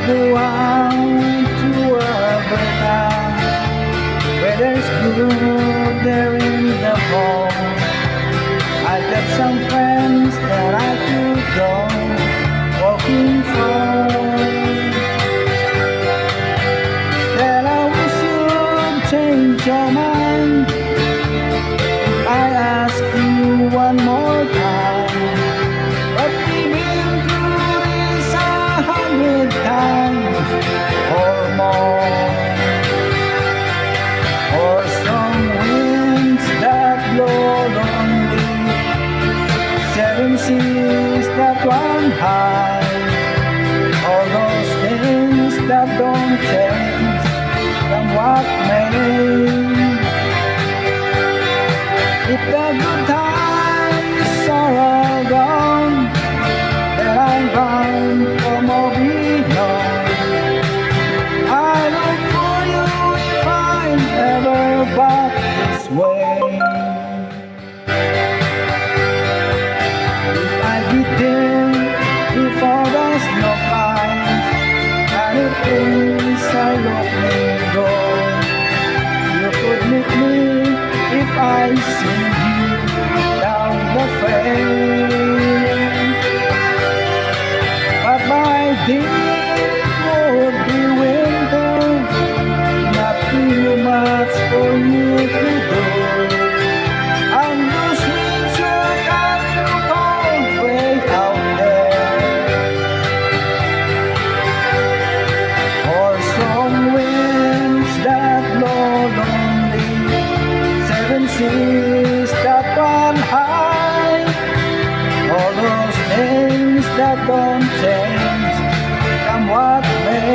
go out to a town where there's good there in the fall. I got some friends that I could go walking for. That I wish you'd change your mind. I ask you one more time, but we've been through this 100 times or more. Or some winds that blow lonely, 7 seas that run high, all those things that don't change from what may. If the good times are all gone, then I'm bound for more beyond. I look for you if I'm ever back this way. If I get there before the snow flies, and it is I let me go, you could meet me if I see you down the fence. But by then it would be winter, not too much for you to do. And those winds are kind of cold way out there. Or some winds that blow lonely, 7 seas that run high, all those things that don't change, come what may.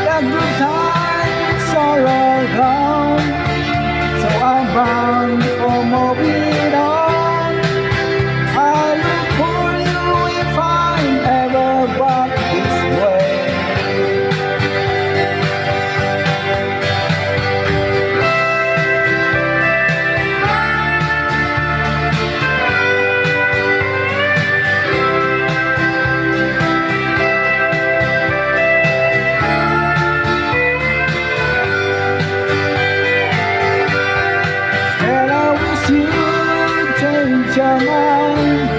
The good times are all gone, so I'm bound for moving on. I look for you if I'm ever back this way. Your mind.